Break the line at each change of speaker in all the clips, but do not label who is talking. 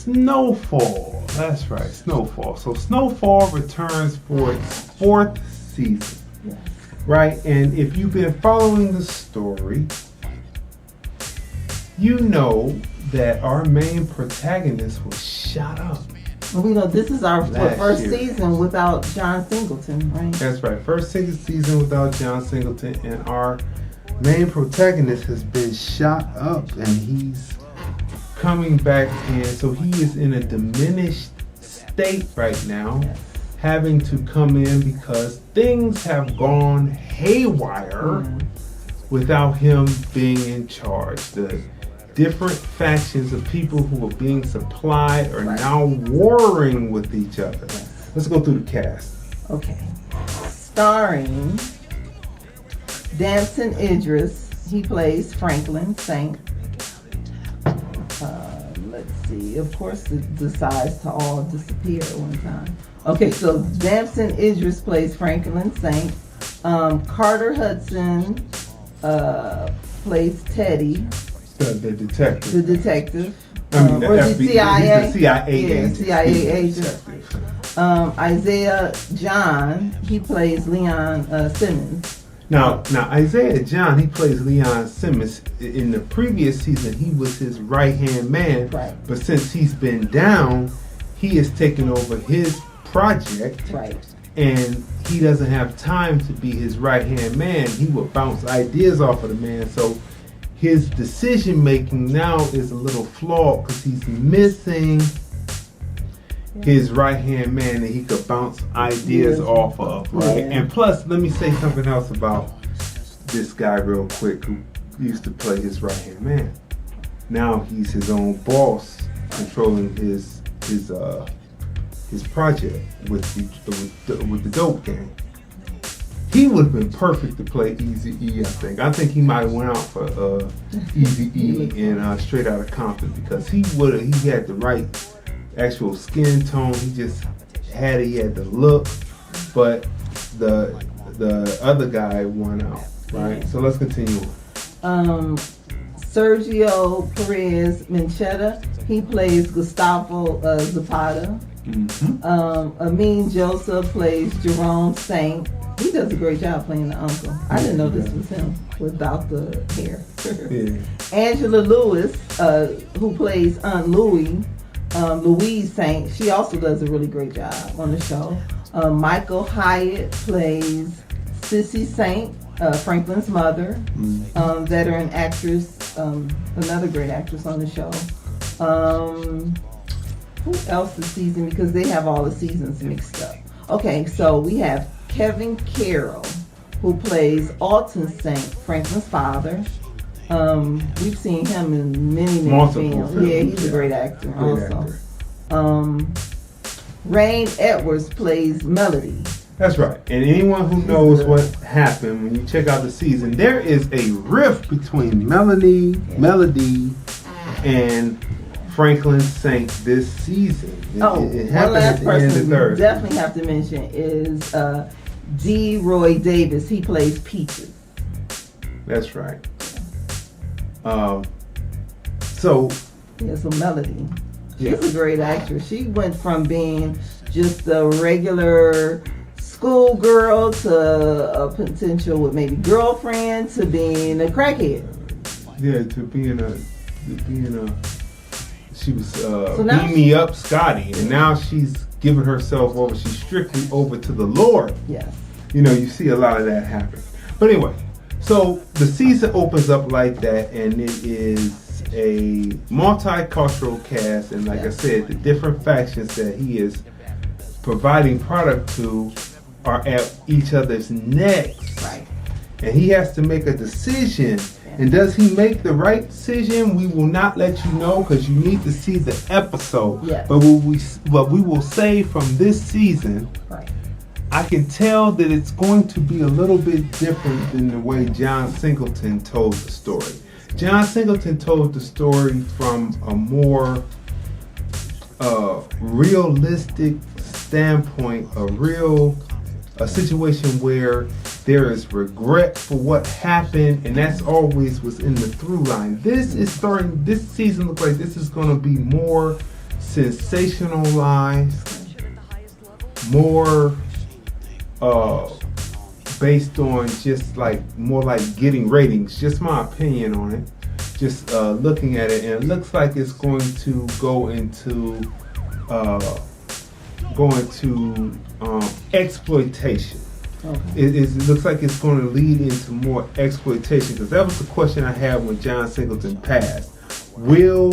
Snowfall. That's right, Snowfall. So Snowfall returns for its 4th season.
Yes.
Right? And if you've been following the story, you know that our main protagonist was shot up.
We know this is our first
year.
season without John Singleton, right?
That's right. First season without John Singleton, and our main protagonist has been shot up, and he's coming back in. So he is in a diminished state right now, having to come in because things have gone haywire without him being in charge. The different factions of people who are being supplied are now warring with each other. Let's go through the cast.
Okay. Starring Damson Idris. He plays Franklin Saint. Let's see. Of course, it decides to all disappear at one time. Okay, so Damson Idris plays Franklin Saint. Carter Hudson plays Teddy.
The detective.
The detective.
I mean,
or the CIA.
He's the CIA agent.
CIA agent. Isaiah John, he plays Leon Simmons.
Now Isaiah John, he plays Leon Simmons. In the previous season, he was his right-hand man.
Right.
But since he's been down, he has taken over his project.
Right.
And he doesn't have time to be his right-hand man. He will bounce ideas off of the man. So his decision making now is a little flawed because he's missing his right hand man that he could bounce ideas off of, right?
Yeah.
And plus, let me say something else about this guy real quick who used to play his right hand man. Now he's his own boss, controlling his project with the dope gang. He would have been perfect to play Eazy-E, I think. I think he might have went out for Eazy-E in Straight Outta Compton because he had the right actual skin tone. He had the look, but the other guy won out, right? So let's continue on.
Sergio Perez Mencheta, he plays Gustavo Zapata. Amin Joseph plays Jerome Saint. He does a great job playing the uncle. I didn't know this was him without the hair. Angela Lewis, who plays Aunt Louise Saint, she also does a really great job on the show. Michael Hyatt plays Sissy Saint, Franklin's mother, veteran actress, another great actress on the show. Who else this season? Because they have all the seasons mixed up. Okay, so we have Kevin Carroll, who plays Alton Saint, Franklin's father. We've seen him in many films. Yeah, he's a great actor Rain Edwards plays Melody.
That's right. And anyone who knows what happened when you check out the season, there is a rift between Melody, and Franklin Saint this season. It
one last person we
third.
definitely have to mention is D. Roy Davis. He plays Peaches.
That's right. So
Melody. She's a great actress. She went from being just a regular schoolgirl to a potential with maybe girlfriend to being a crackhead.
Yeah, to being a she was beam me up Scotty, and now she's giving herself over. She's strictly over to the Lord.
Yes.
You see a lot of that happen. But anyway, so the season opens up like that, and it is a multicultural cast, and like I said, the different factions that he is providing product to are at each other's necks.
Right.
And he has to make a decision. And does he make the right decision? We will not let you know because you need to see the episode.
Yes.
But what we will say from this season, I can tell that it's going to be a little bit different than the way John Singleton told the story. John Singleton told the story from a more realistic standpoint, a situation where there is regret for what happened, and that's always was in the through line. This season looks like this is going to be more sensationalized, more based on just like more like getting ratings. Just my opinion on it. Just looking at it, and it looks like it's going to go into exploitation.
Okay.
It looks like it's going to lead into more exploitation, because that was the question I had when John Singleton passed. Will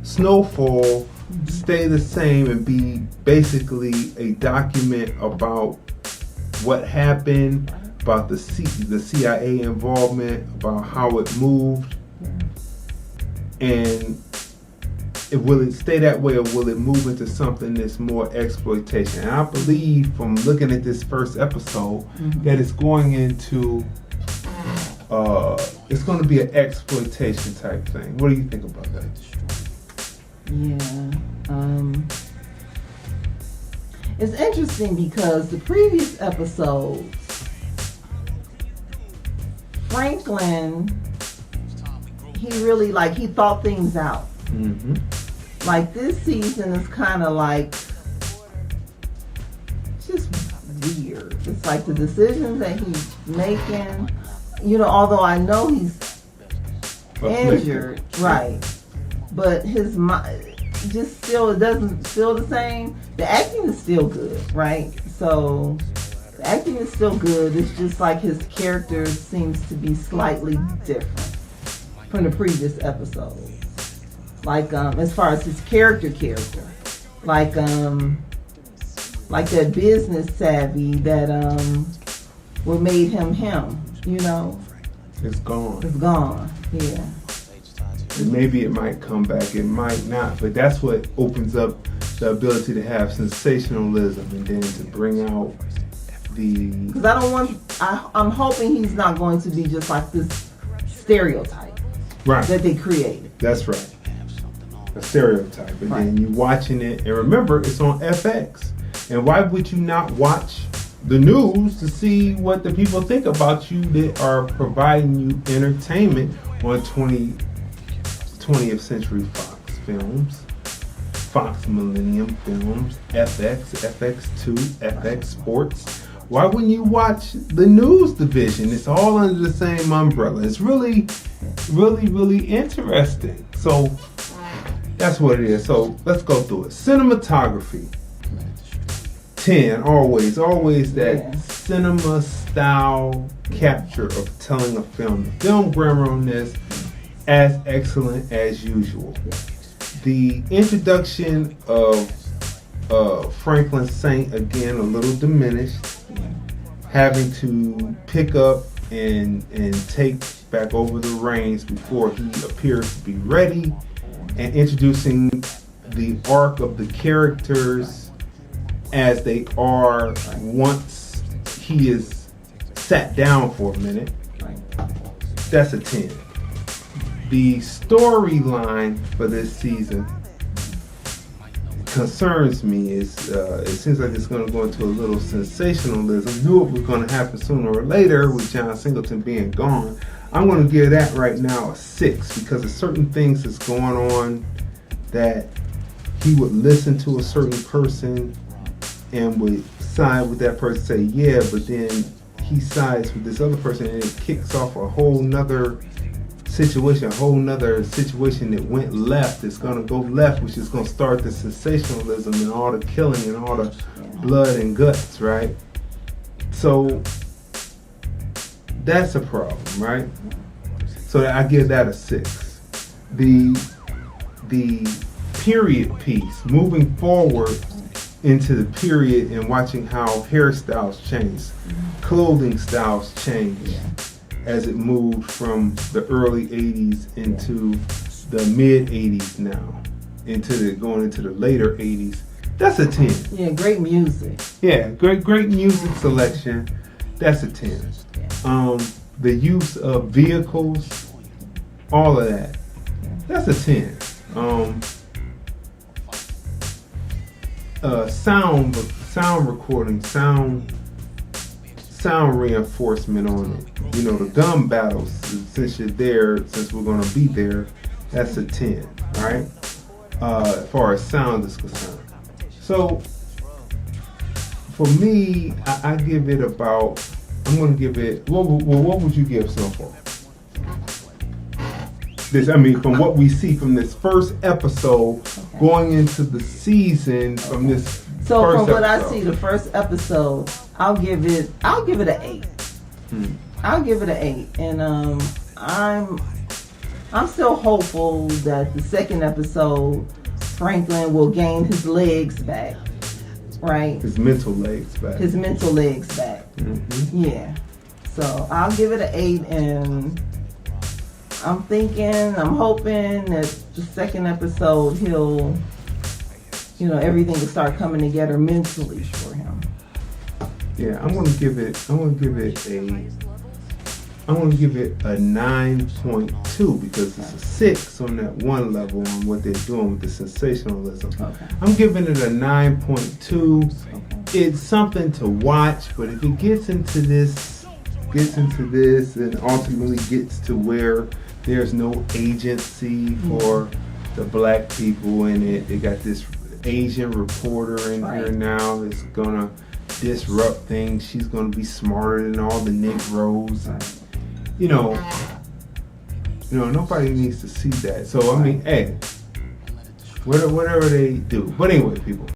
Snowfall stay the same and be basically a document about what happened, about the CIA involvement, about how it moved, and will it stay that way, or will it move into something that's more exploitation? And I believe from looking at this first episode that it's going into it's going to be an exploitation type thing. What do you think about that?
Yeah. It's interesting because the previous episodes, Franklin, he really he thought things out.
Mm-hmm.
Like this season is kind of like just weird. It's like the decisions that he's making, although I know he's injured, right? But his mind just still, it doesn't feel the same. The acting is still good, right? So the acting is still good. It's just like his character seems to be slightly different from the previous episodes. Like as far as his character, like that business savvy that what made him,
It's gone.
It's gone. Yeah.
And maybe it might come back, it might not, but that's what opens up the ability to have sensationalism and then to bring out
because I'm hoping he's not going to be just like this stereotype that they created.
That's right. A stereotype. And then you're watching it, and remember, it's on FX. And why would you not watch the news to see what the people think about you that are providing you entertainment on 20th Century Fox Films, Fox Millennium Films, FX, FX2, FX Sports? Why wouldn't you watch the news division? It's all under the same umbrella. It's really, really, really interesting. So that's what it is. So let's go through it. Cinematography. 10, always that cinema style capture of telling a film. The film grammar on this, as excellent as usual. The introduction of Franklin Saint, again, a little diminished, having to pick up and take back over the reins before he appears to be ready, and introducing the arc of the characters as they are once he is sat down for a minute. That's a 10. The storyline for this season concerns me. It seems like it's going to go into a little sensationalism. Knew it was going to happen sooner or later with John Singleton being gone. I'm going to give that right now a 6 because of certain things that's going on that he would listen to a certain person and would side with that person, say yeah, but then he sides with this other person and it kicks off a whole nother situation that went left. It's going to go left, which is going to start the sensationalism and all the killing and all the blood and guts, right? So that's a problem, right? So I give that a 6. The period piece, moving forward into the period and watching how hairstyles change, clothing styles change as it moved from the early 80s into the mid 80s now, going into the later 80s. That's a 10.
Yeah, great music.
Yeah, great music selection. That's a 10. The use of vehicles, all of that. That's a 10. Sound recording, sound reinforcement on it. The gun battles, since we're going to be there, that's a 10, right? as far as sound is concerned. So for me, I give it about. I'm going to give it. What would you give Snowfall? From what we see from this first episode, going into the season from this.
So
first
from what
episode.
I see, the first episode, I'll give it an 8. I'll give it an 8, and I'm still hopeful that the second episode, Franklin will gain his legs back, right?
His mental legs back.
Mm-hmm. Yeah. So I'll give it an 8, and I'm hoping that the second episode everything will start coming together mentally for him.
Yeah, I'm gonna give it a 9.2 because it's a 6 on that one level on what they're doing with the sensationalism.
Okay.
I'm giving it a 9.2.
Okay.
It's something to watch, but if it gets into this and ultimately gets to where there's no agency for the black people in it, they got this Asian reporter in here now that's gonna disrupt things. She's gonna be smarter than all the Negroes. Nobody needs to see that. So hey, whatever they do. But anyway, people.